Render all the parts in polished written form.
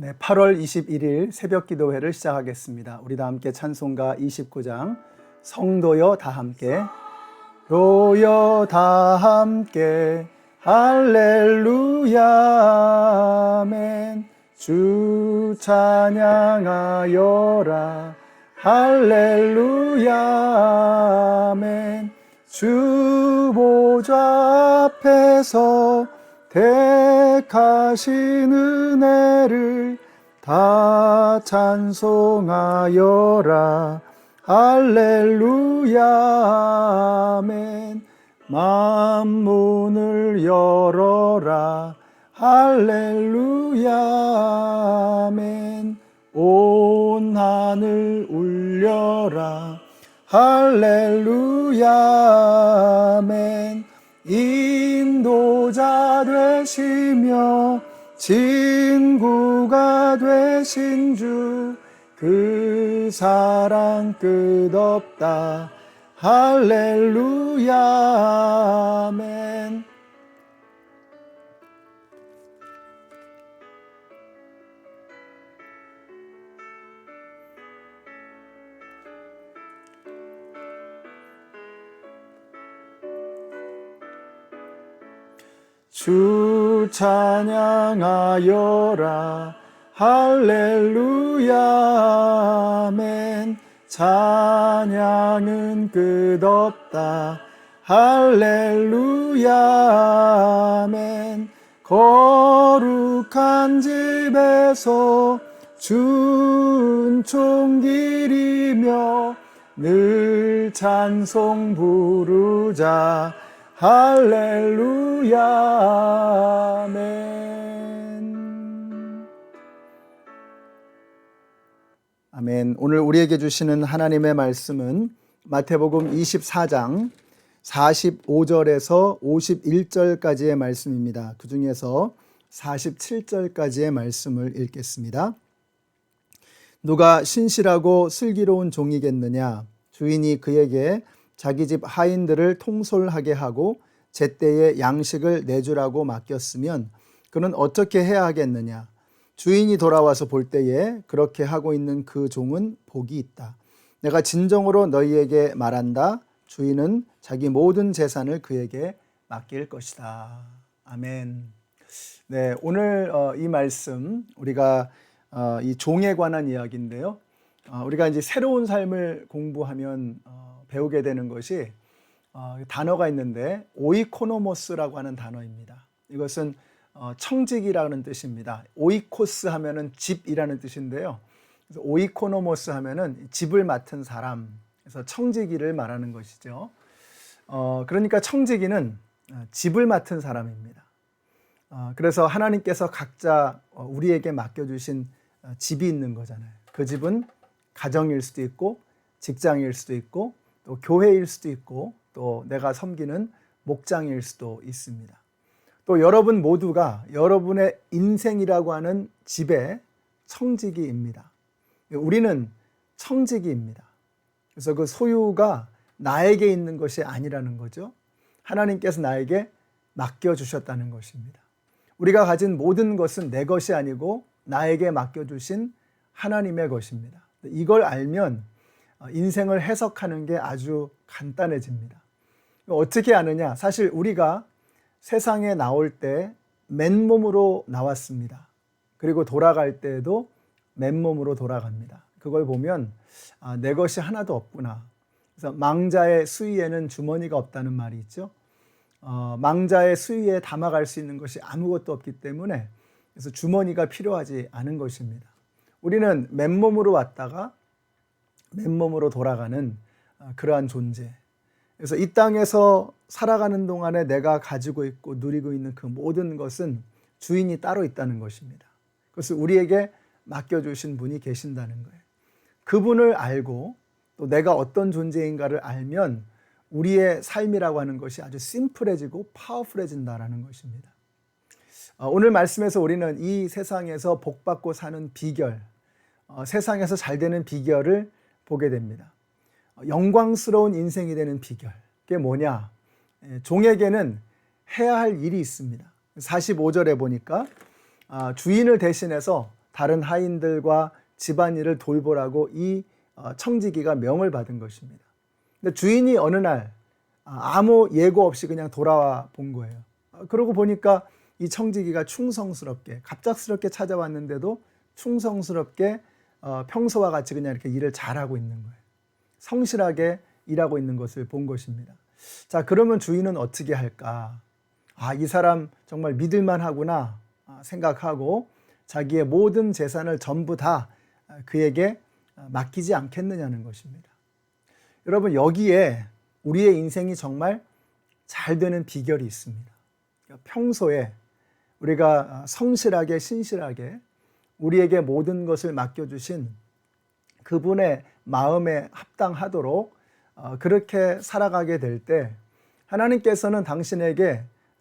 네, 8월 21일 새벽 기도회를 시작하겠습니다. 우리 다 함께 찬송가 29장 성도여 다 함께 도여 다 함께 할렐루야 아멘 주 찬양하여라 할렐루야 아멘 주 보좌 앞에서 택하신 은혜를 다 찬송하여라 할렐루야 아멘 만문을 열어라 할렐루야 아멘 온 하늘 울려라 할렐루야 아멘 인도자 되시며 친구가 되신 주 그 사랑 끝없다 할렐루야 아멘. 주 찬양하여라 할렐루야 아멘 찬양은 끝없다 할렐루야 아멘 거룩한 집에서 준총 기리며 늘 찬송 부르자 할렐루야 아멘. 아멘. 오늘 우리에게 주시는 하나님의 말씀은 마태복음 24장 45절에서 51절까지의 말씀입니다. 그 중에서 47절까지의 말씀을 읽겠습니다. 누가 신실하고 슬기로운 종이겠느냐? 주인이 그에게 자기 집 하인들을 통솔하게 하고 제때에 양식을 내주라고 맡겼으면 그는 어떻게 해야 하겠느냐? 주인이 돌아와서 볼 때에 그렇게 하고 있는 그 종은 복이 있다. 내가 진정으로 너희에게 말한다. 주인은 자기 모든 재산을 그에게 맡길 것이다. 아멘. 네, 오늘 이 말씀 우리가 이 종에 관한 이야기인데요. 우리가 이제 새로운 삶을 공부하면 배우게 되는 것이 단어가 있는데 오이코노모스라고 하는 단어입니다. 이것은 청직이라는 뜻입니다. 오이코스 하면은 집이라는 뜻인데요. 그래서 오이코노모스 하면은 집을 맡은 사람, 그래서 청지기를 말하는 것이죠. 그러니까 청지기는 집을 맡은 사람입니다. 그래서 하나님께서 각자 우리에게 맡겨주신 집이 있는 거잖아요. 그 집은 가정일 수도 있고 직장일 수도 있고 또 교회일 수도 있고 또 내가 섬기는 목장일 수도 있습니다. 또 여러분 모두가 여러분의 인생이라고 하는 집의 청지기입니다. 우리는 청지기입니다. 그래서 그 소유가 나에게 있는 것이 아니라는 거죠. 하나님께서 나에게 맡겨주셨다는 것입니다. 우리가 가진 모든 것은 내 것이 아니고 나에게 맡겨주신 하나님의 것입니다. 이걸 알면 인생을 해석하는 게 아주 간단해집니다. 어떻게 아느냐? 사실 우리가 세상에 나올 때 맨몸으로 나왔습니다. 그리고 돌아갈 때에도 맨몸으로 돌아갑니다. 그걸 보면 내 것이 하나도 없구나. 그래서 망자의 수의에는 주머니가 없다는 말이 있죠. 망자의 수의에 담아갈 수 있는 것이 아무것도 없기 때문에 그래서 주머니가 필요하지 않은 것입니다. 우리는 맨몸으로 왔다가 맨몸으로 돌아가는 그러한 존재. 그래서 이 땅에서 살아가는 동안에 내가 가지고 있고 누리고 있는 그 모든 것은 주인이 따로 있다는 것입니다. 그것을 우리에게 맡겨주신 분이 계신다는 거예요. 그분을 알고 또 내가 어떤 존재인가를 알면 우리의 삶이라고 하는 것이 아주 심플해지고 파워풀해진다는 것입니다. 오늘 말씀에서 우리는 이 세상에서 복받고 사는 비결, 세상에서 잘 되는 비결을 보게 됩니다. 영광스러운 인생이 되는 비결, 그게 뭐냐? 종에게는 해야 할 일이 있습니다. 45절에 보니까 주인을 대신해서 다른 하인들과 집안일을 돌보라고 이 청지기가 명을 받은 것입니다. 근데 주인이 어느 날 아무 예고 없이 그냥 돌아와 본 거예요. 그러고 보니까 이 청지기가 충성스럽게, 갑작스럽게 찾아왔는데도 충성스럽게 평소와 같이 그냥 이렇게 일을 잘하고 있는 거예요. 성실하게 일하고 있는 것을 본 것입니다. 자, 그러면 주인은 어떻게 할까? 이 사람 정말 믿을만 하구나 생각하고 자기의 모든 재산을 전부 다 그에게 맡기지 않겠느냐는 것입니다. 여러분, 여기에 우리의 인생이 정말 잘 되는 비결이 있습니다. 평소에 우리가 성실하게 신실하게 우리에게 모든 것을 맡겨주신 그분의 마음에 합당하도록 그렇게 살아가게 될 때 하나님께서는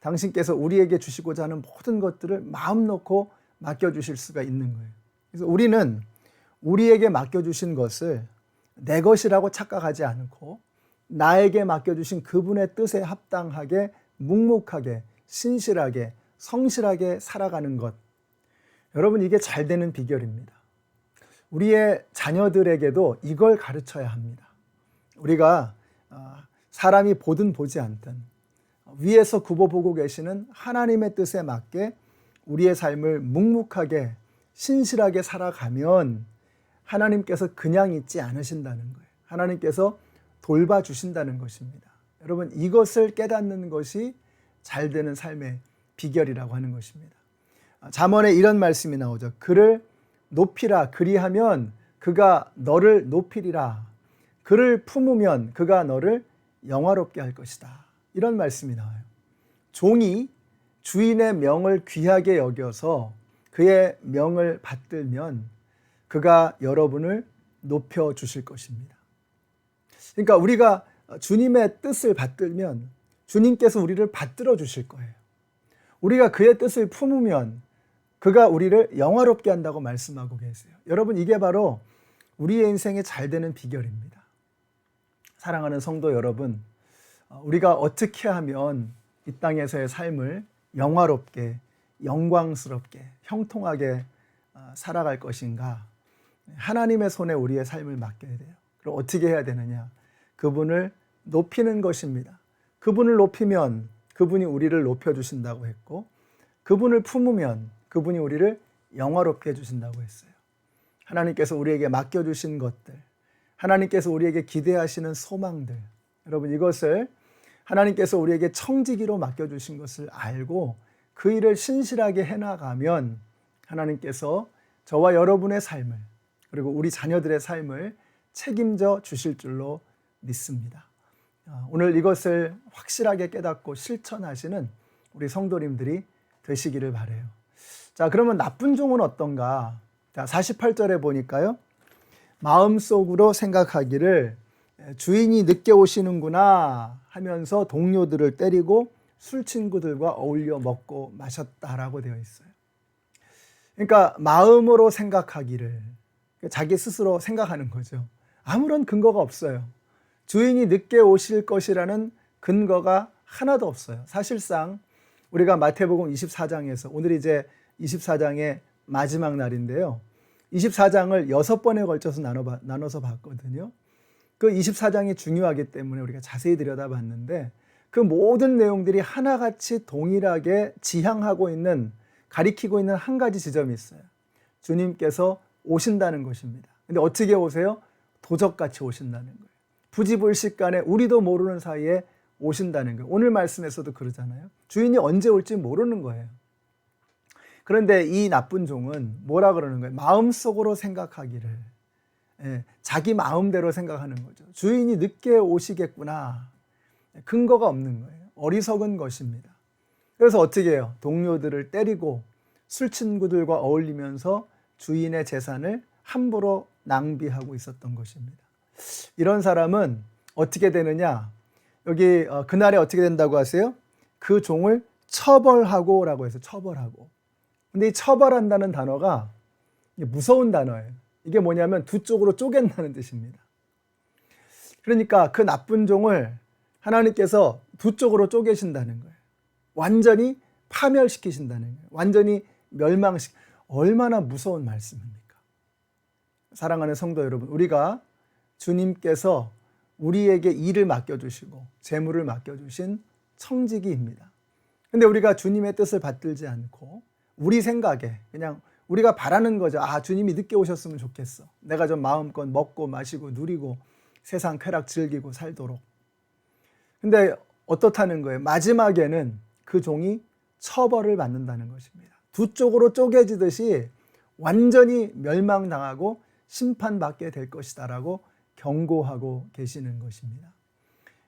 당신께서 우리에게 주시고자 하는 모든 것들을 마음 놓고 맡겨주실 수가 있는 거예요. 그래서 우리는 우리에게 맡겨주신 것을 내 것이라고 착각하지 않고 나에게 맡겨주신 그분의 뜻에 합당하게 묵묵하게 신실하게 성실하게 살아가는 것, 여러분, 이게 잘 되는 비결입니다. 우리의 자녀들에게도 이걸 가르쳐야 합니다. 우리가 사람이 보든 보지 않든 위에서 굽어보고 계시는 하나님의 뜻에 맞게 우리의 삶을 묵묵하게 신실하게 살아가면 하나님께서 그냥 있지 않으신다는 거예요. 하나님께서 돌봐주신다는 것입니다. 여러분, 이것을 깨닫는 것이 잘 되는 삶의 비결이라고 하는 것입니다. 잠언에 이런 말씀이 나오죠. 그를 높이라, 그리하면 그가 너를 높이리라. 그를 품으면 그가 너를 영화롭게 할 것이다. 이런 말씀이 나와요. 종이 주인의 명을 귀하게 여겨서 그의 명을 받들면 그가 여러분을 높여주실 것입니다. 그러니까 우리가 주님의 뜻을 받들면 주님께서 우리를 받들어 주실 거예요. 우리가 그의 뜻을 품으면 그가 우리를 영화롭게 한다고 말씀하고 계세요. 여러분, 이게 바로 우리의 인생이 잘 되는 비결입니다. 사랑하는 성도 여러분, 우리가 어떻게 하면 이 땅에서의 삶을 영화롭게, 영광스럽게, 형통하게 살아갈 것인가? 하나님의 손에 우리의 삶을 맡겨야 돼요. 그럼 어떻게 해야 되느냐? 그분을 높이는 것입니다. 그분을 높이면 그분이 우리를 높여주신다고 했고, 그분을 품으면 그분이 우리를 영화롭게 해주신다고 했어요. 하나님께서 우리에게 맡겨주신 것들, 하나님께서 우리에게 기대하시는 소망들, 여러분, 이것을 하나님께서 우리에게 청지기로 맡겨주신 것을 알고 그 일을 신실하게 해나가면 하나님께서 저와 여러분의 삶을, 그리고 우리 자녀들의 삶을 책임져 주실 줄로 믿습니다. 오늘 이것을 확실하게 깨닫고 실천하시는 우리 성도님들이 되시기를 바라요. 자, 그러면 나쁜 종은 어떤가? 자, 48절에 보니까요. 마음속으로 생각하기를 주인이 늦게 오시는구나 하면서 동료들을 때리고 술 친구들과 어울려 먹고 마셨다라고 되어 있어요. 그러니까 마음으로 생각하기를, 자기 스스로 생각하는 거죠. 아무런 근거가 없어요. 주인이 늦게 오실 것이라는 근거가 하나도 없어요. 사실상 우리가 마태복음 24장에서, 오늘 이제 24장의 마지막 날인데요. 24장을 6번에 걸쳐서 나눠서 봤거든요. 그 24장이 중요하기 때문에 우리가 자세히 들여다봤는데 그 모든 내용들이 하나같이 동일하게 지향하고 있는, 가리키고 있는 한 가지 지점이 있어요. 주님께서 오신다는 것입니다. 근데 어떻게 오세요? 도적같이 오신다는 거예요. 부지불식간에 우리도 모르는 사이에 오신다는 거예요. 오늘 말씀에서도 그러잖아요. 주인이 언제 올지 모르는 거예요. 그런데 이 나쁜 종은 뭐라 그러는 거예요? 마음속으로 생각하기를, 자기 마음대로 생각하는 거죠. 주인이 늦게 오시겠구나. 근거가 없는 거예요. 어리석은 것입니다. 그래서 어떻게 해요? 동료들을 때리고 술 친구들과 어울리면서 주인의 재산을 함부로 낭비하고 있었던 것입니다. 이런 사람은 어떻게 되느냐? 여기 그날에 어떻게 된다고 하세요? 그 종을 처벌하고 라고 해서 처벌하고. 근데 이 처벌한다는 단어가 무서운 단어예요. 이게 뭐냐면 두 쪽으로 쪼갠다는 뜻입니다. 그러니까 그 나쁜 종을 하나님께서 두 쪽으로 쪼개신다는 거예요. 완전히 파멸시키신다는 거예요. 완전히 멸망시키. 얼마나 무서운 말씀입니까? 사랑하는 성도 여러분, 우리가 주님께서 우리에게 일을 맡겨주시고 재물을 맡겨주신 청지기입니다. 근데 우리가 주님의 뜻을 받들지 않고 우리 생각에 그냥 우리가 바라는 거죠. 아, 주님이 늦게 오셨으면 좋겠어. 내가 좀 마음껏 먹고 마시고 누리고 세상 쾌락 즐기고 살도록. 근데 어떻다는 거예요? 마지막에는 그 종이 처벌을 받는다는 것입니다. 두 쪽으로 쪼개지듯이 완전히 멸망당하고 심판받게 될 것이다라고 경고하고 계시는 것입니다.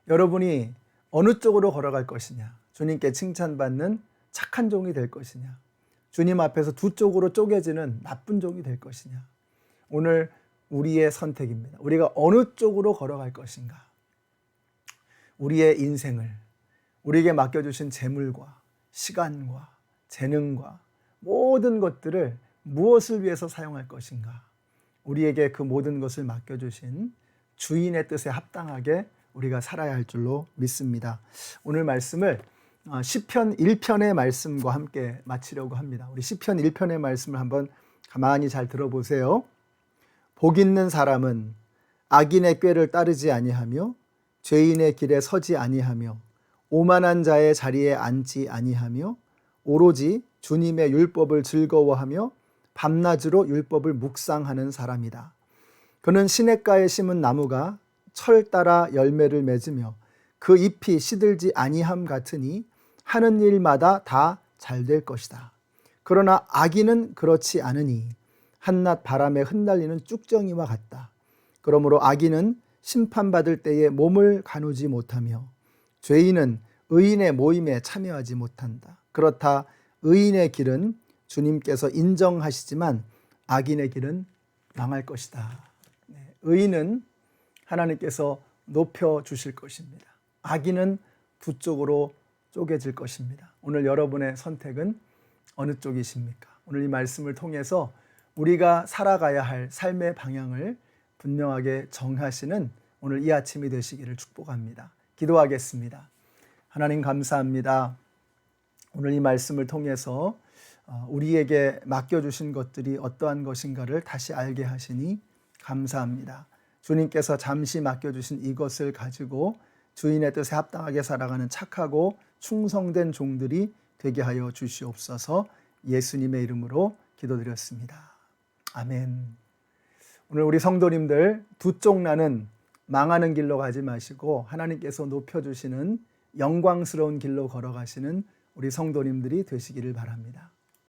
여러분이 어느 쪽으로 걸어갈 것이냐? 주님께 칭찬받는 착한 종이 될 것이냐? 주님 앞에서 두 쪽으로 쪼개지는 나쁜 종이 될 것이냐? 오늘 우리의 선택입니다. 우리가 어느 쪽으로 걸어갈 것인가? 우리의 인생을, 우리에게 맡겨주신 재물과 시간과 재능과 모든 것들을 무엇을 위해서 사용할 것인가? 우리에게 그 모든 것을 맡겨주신 주인의 뜻에 합당하게 우리가 살아야 할 줄로 믿습니다. 오늘 말씀을 시편 1편의 말씀과 함께 마치려고 합니다. 우리 시편 1편의 말씀을 한번 가만히 잘 들어보세요. 복 있는 사람은 악인의 꾀를 따르지 아니하며 죄인의 길에 서지 아니하며 오만한 자의 자리에 앉지 아니하며 오로지 주님의 율법을 즐거워하며 밤낮으로 율법을 묵상하는 사람이다. 그는 시냇가에 심은 나무가 철 따라 열매를 맺으며 그 잎이 시들지 아니함 같으니 하는 일마다 다 잘 될 것이다. 그러나 악인은 그렇지 않으니 한낮 바람에 흩날리는 쭉정이와 같다. 그러므로 악인은 심판받을 때에 몸을 가누지 못하며 죄인은 의인의 모임에 참여하지 못한다. 그렇다 의인의 길은 주님께서 인정하시지만 악인의 길은 망할 것이다. 의인은 하나님께서 높여주실 것입니다. 악인은 두 쪽으로 쪼개질 것입니다. 오늘 여러분의 선택은 어느 쪽이십니까? 오늘 이 말씀을 통해서 우리가 살아가야 할 삶의 방향을 분명하게 정하시는 오늘 이 아침이 되시기를 축복합니다. 기도하겠습니다. 하나님 감사합니다. 오늘 이 말씀을 통해서 우리에게 맡겨주신 것들이 어떠한 것인가를 다시 알게 하시니 감사합니다. 주님께서 잠시 맡겨주신 이것을 가지고 주인의 뜻에 합당하게 살아가는 착하고 충성된 종들이 되게 하여 주시옵소서. 예수님의 이름으로 기도드렸습니다. 아멘. 오늘 우리 성도님들 두 쪽 나는 망하는 길로 가지 마시고 하나님께서 높여주시는 영광스러운 길로 걸어가시는 우리 성도님들이 되시기를 바랍니다.